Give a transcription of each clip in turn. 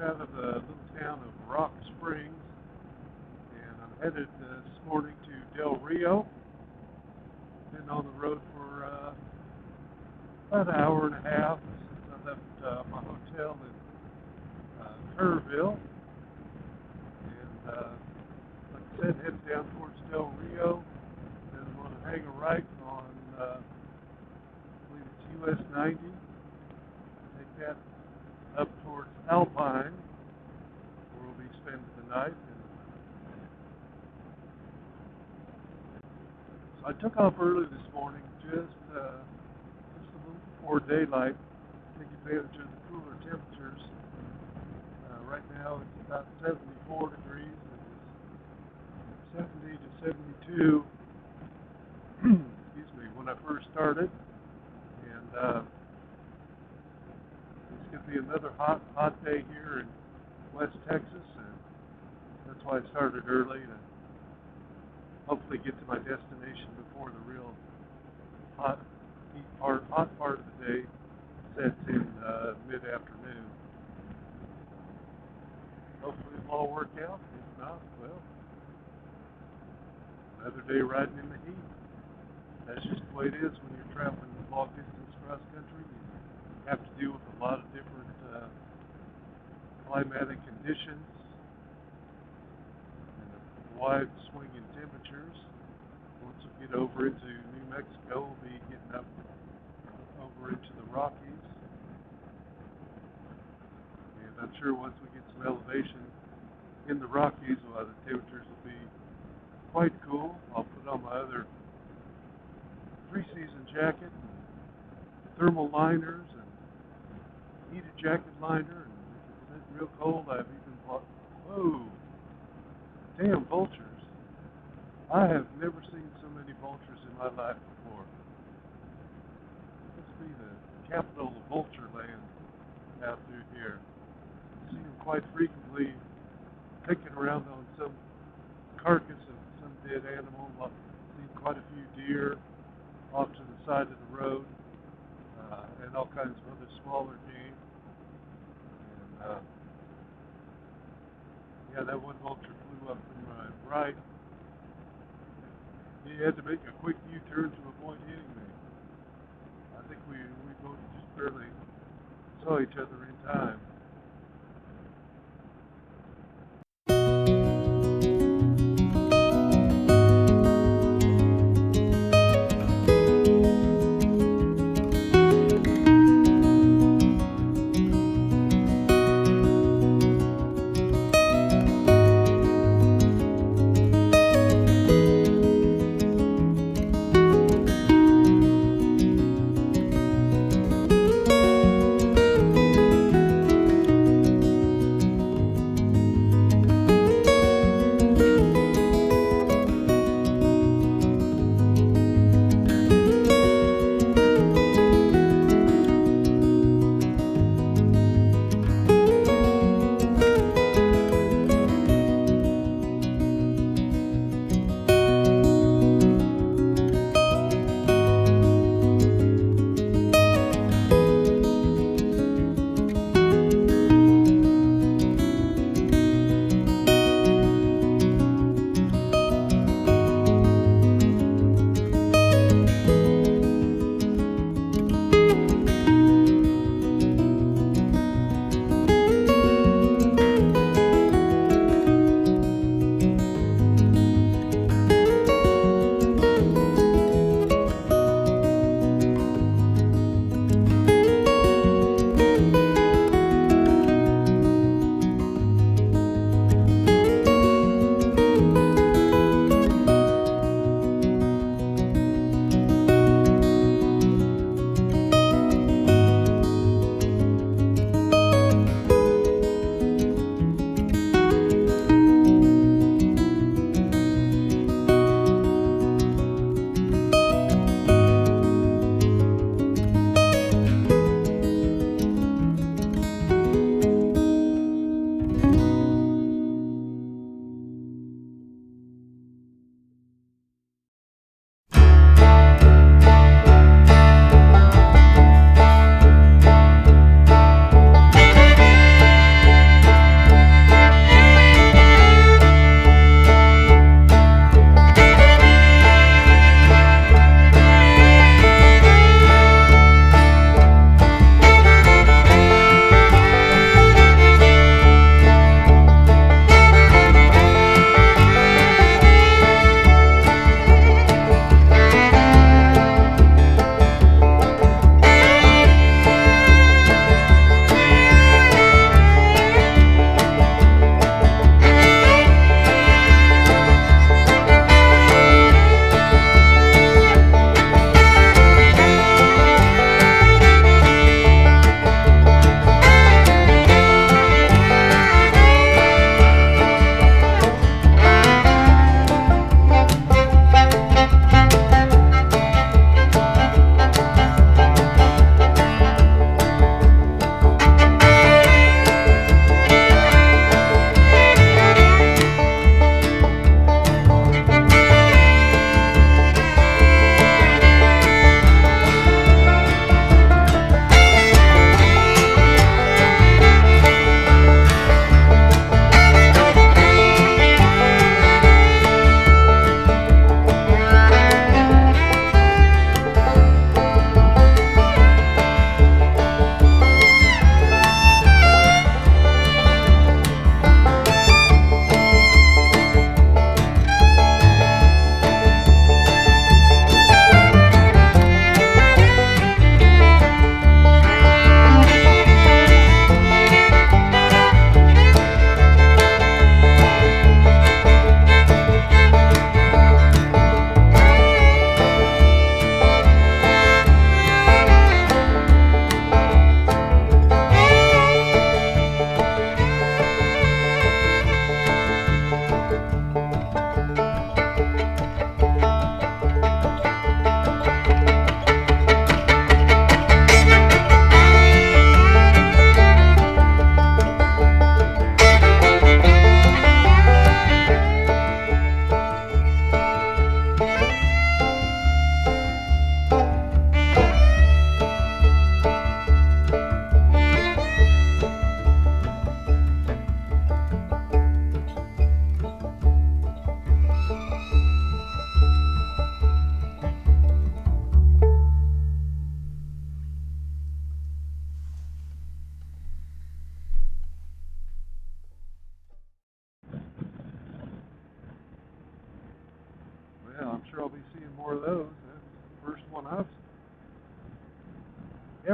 out of the little town of Rock Springs, and I'm headed this morning to Del Rio. Been on the road for about an hour and a half since I left my hotel in Kerrville, and like I said, headed down towards Del Rio. Then I'm going to hang a right on, I believe it's US 90. Take that up towards Alpine, where we'll be spending the night. So I took off early this morning, just a little before daylight, to take advantage of the cooler temperatures. Right now it's about 74 degrees. It was 70 to 72, excuse me, when I first started. And it's going to be another hot day here in West Texas, and that's why I started early, to hopefully get to my destination before the real hot part of the day sets in mid-afternoon. Hopefully it'll all work out. If not, well, another day riding in the heat. That's just the way it is when you're traveling long distance cross country. You have to deal with a lot of different climatic conditions and a wide swing in temperatures. Once we get over into New Mexico, we'll be getting up over into the Rockies. And I'm sure once we get some elevation in the Rockies, the temperatures will be quite cool. I'll put on my other three-season jacket, and thermal liners, and heated jacket liner, and if it's real cold, I've even bought, whoa, damn vultures. I have never seen so many vultures in my life before. It must be the capital of vulture land out through here. I see them quite frequently picking around on some carcass of some dead animal. I've seen quite a few deer off to the side of the road, and all kinds of other smaller game. And yeah, that one vulture flew up from my right. He had to make a quick U-turn to avoid hitting me. I think we both just barely saw each other in time.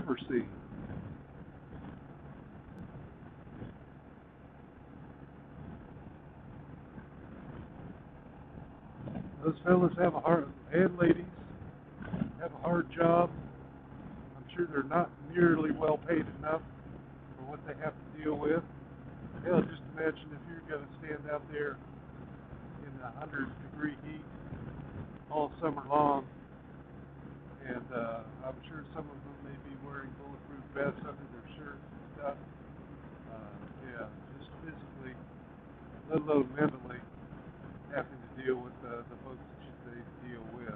ever seen. Those fellas have a hard, and ladies have a hard job. I'm sure they're not nearly well paid enough for what they have to deal with. Hell, just imagine if you're going to stand out there in 100-degree heat all summer long, and I'm sure some of them may be wearing bulletproof vests under their shirts and stuff. Yeah, just physically, let alone mentally, having to deal with the folks that they deal with.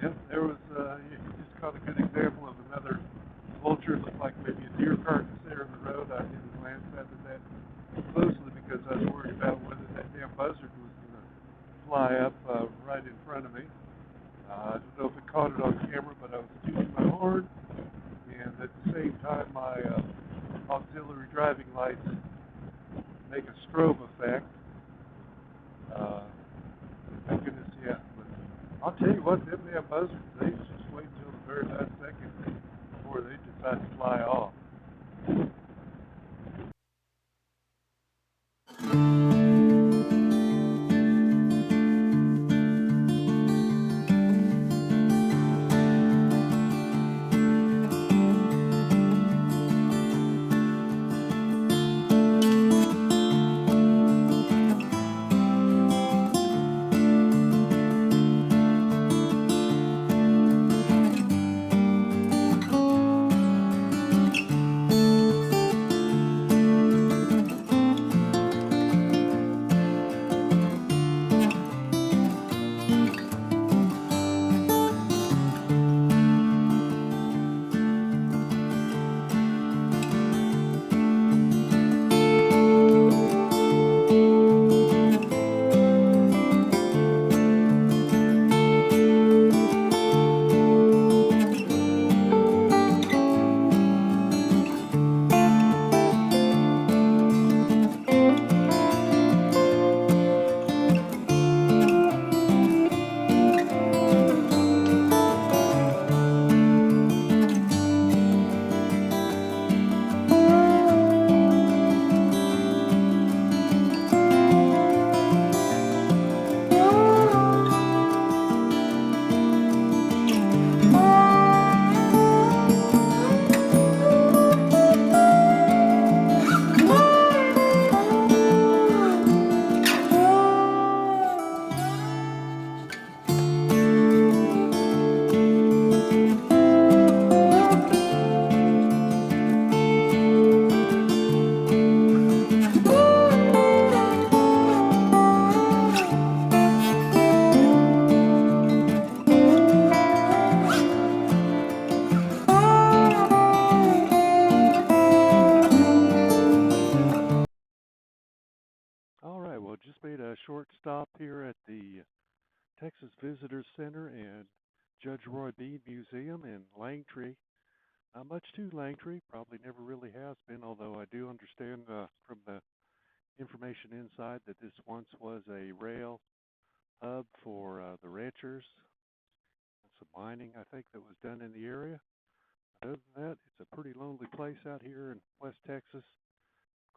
Yep, there was, you just caught a good example of another vulture. It looked like maybe a deer carcass there in the road. I didn't glance at it that closely because I was worried about whether that damn buzzard was going to fly up right in front of me. I don't know if it caught it on camera, but I was tooting my horn, and at the same time my auxiliary driving lights make a strobe effect. My goodness, yeah. But I'll tell you what, them damn buzzards, they just wait until the very last second before they decide to fly off. All right, well, just made a short stop here at the Texas Visitor Center and Judge Roy Bean Museum in Langtree. Not much to Langtree, probably never really has been, although I do understand from the information inside that this once was a rail hub for the ranchers and some mining, I think, that was done in the area. Other than that, it's a pretty lonely place out here in West Texas,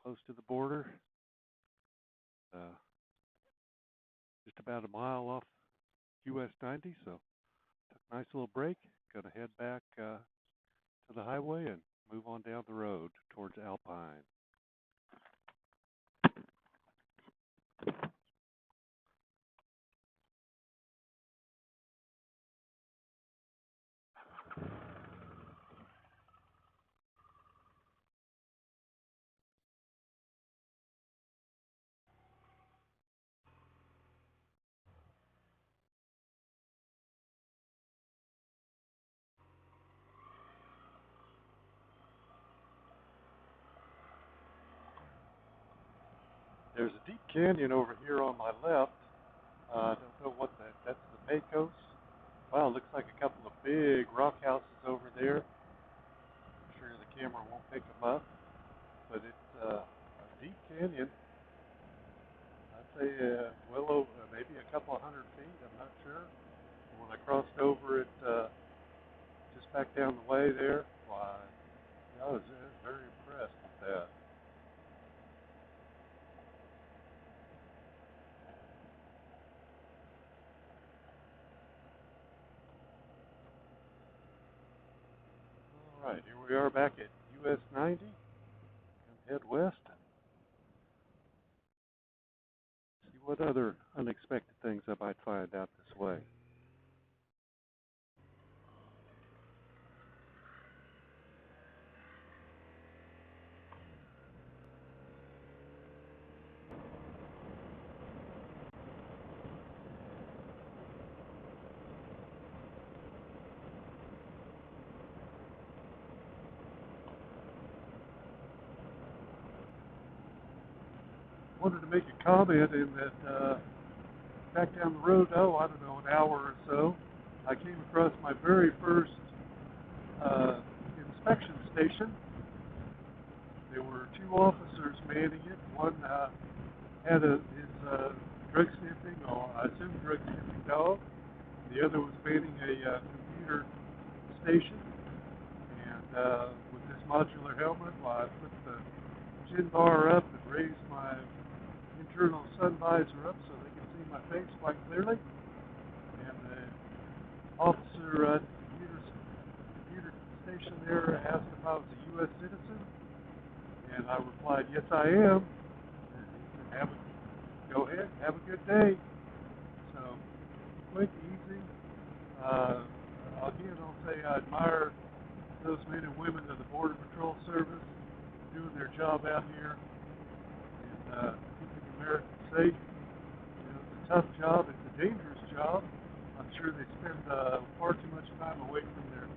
close to the border. Uh, just about a mile off US 90, so took a nice little break. Gonna head back to the highway and move on down the road towards Alpine. There's a deep canyon over here on my left. I don't know what the Pecos. Wow, looks like a couple of big rock houses over there. I'm sure the camera won't pick them up, but it's a deep canyon. I'd say well over maybe a couple of 100 feet. I'm not sure. When I crossed over it, just back down the way there, why, I was very impressed with that. All right, here we are back at US 90. Gonna head west and see what other unexpected things I might find out this way. Wanted to make a comment in that back down the road, I don't know, an hour or so, I came across my very first uh, inspection station. There were two officers manning it. One had his drug sniffing, or I assume drug sniffing dog. The other was manning a computer station. And with this modular helmet, I put the chin bar up and raised my internal sun visor up so they can see my face quite clearly. And the officer at the computer station there asked if I was a U.S. citizen, and I replied, "Yes, I am." And he said, "Go ahead, have a good day." So quick, easy. Again, I'll say I admire those men and women of the Border Patrol Service doing their job out here and keeping Americans safe. You know, it's a tough job. It's a dangerous job. I'm sure they spend far too much time away from their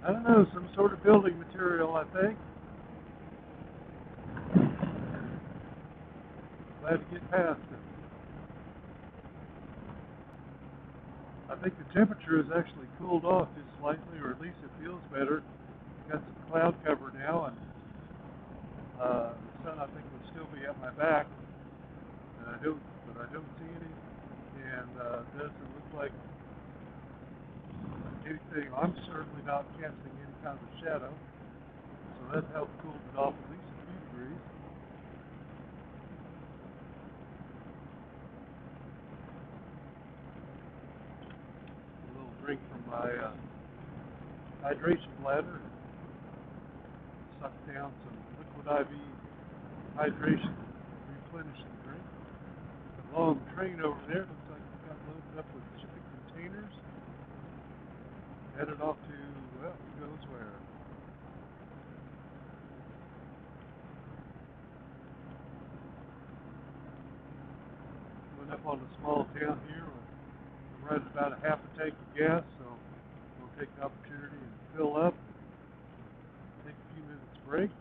I don't know, some sort of building material, I think. Glad to get past it. I think the temperature has actually cooled off just slightly, or at least it feels better. Got some cloud cover now, and the sun, I think, will still be at my back. but I don't see any, and doesn't look like anything. I'm certainly not casting any kind of shadow, so that helped cool it off at least a few degrees. A little drink from my hydration bladder and suck down some liquid IV hydration replenishing drink. The long train over there looks like we got loaded up with shipping containers, headed off to, well, who knows where. Went up on a small town here. We're running about a half a tank of gas, so we'll take the opportunity and fill up, take a few minutes break.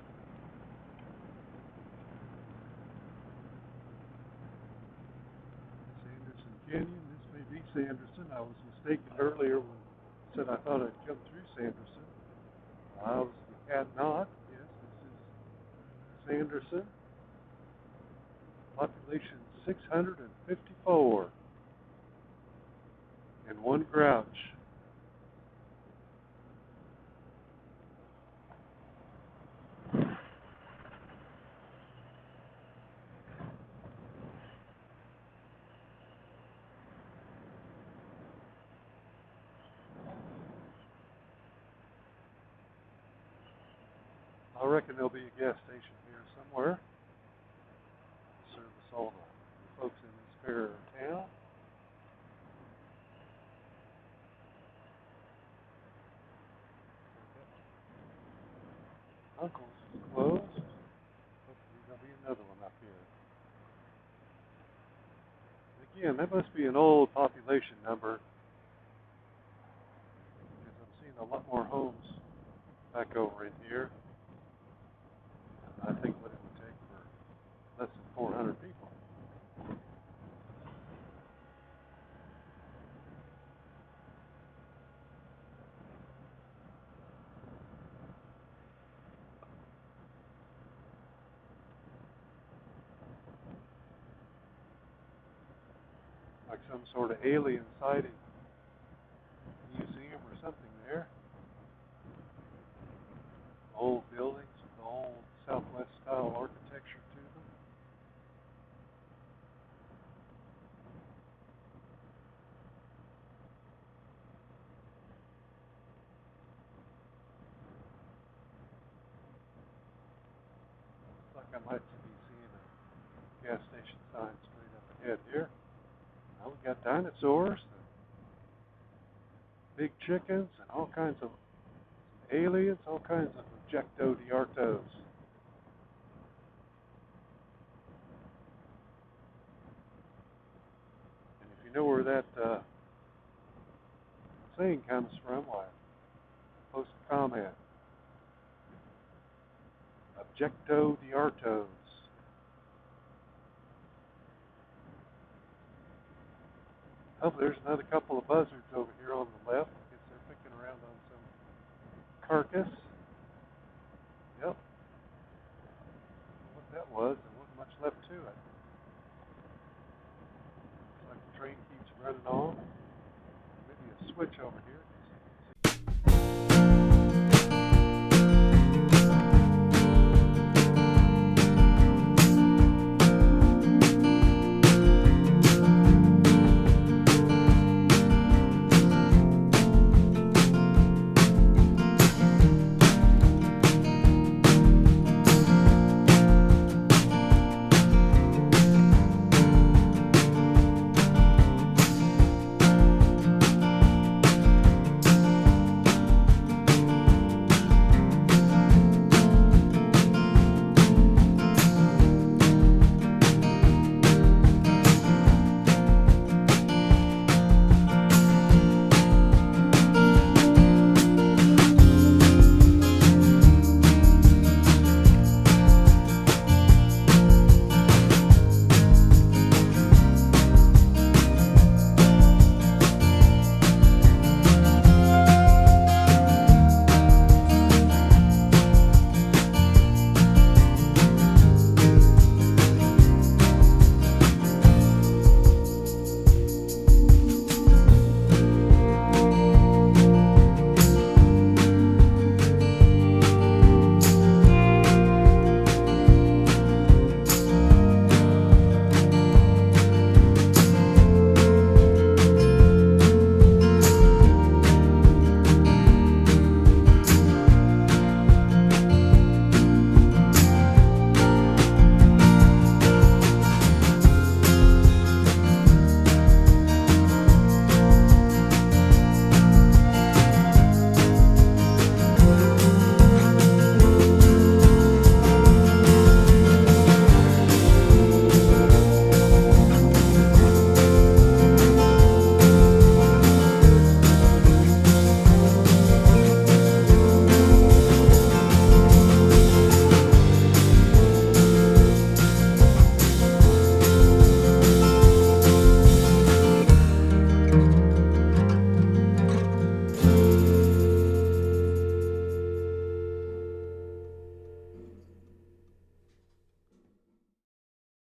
Sanderson Canyon. This may be Sanderson. I was mistaken earlier when I said I thought I'd come through Sanderson. I had not. Yes, this is Sanderson. Population 654. And one grouch. I reckon there'll be a gas station here somewhere to service all the folks in this fair town. Uncle's is closed. Hopefully there'll be another one up here. Again, that must be an old population number, because I'm seeing a lot more homes back over in here. I think what it would take for less than 400 people. Like some sort of alien sighting museum or something there. Old buildings with old Southwest style architecture to them. Looks like I might be seeing a gas station sign straight up ahead here. Now we got dinosaurs, big chickens, and all kinds of aliens, all kinds of objecto-diartos. And if you know where that saying comes from, why, post a comment. Objecto-diartos. Oh, there's another couple of buzzards over here on the left. I guess they're picking around on some carcass. Yep. What that was, there wasn't much left to it. Looks like the train keeps running on. Maybe a switch over here.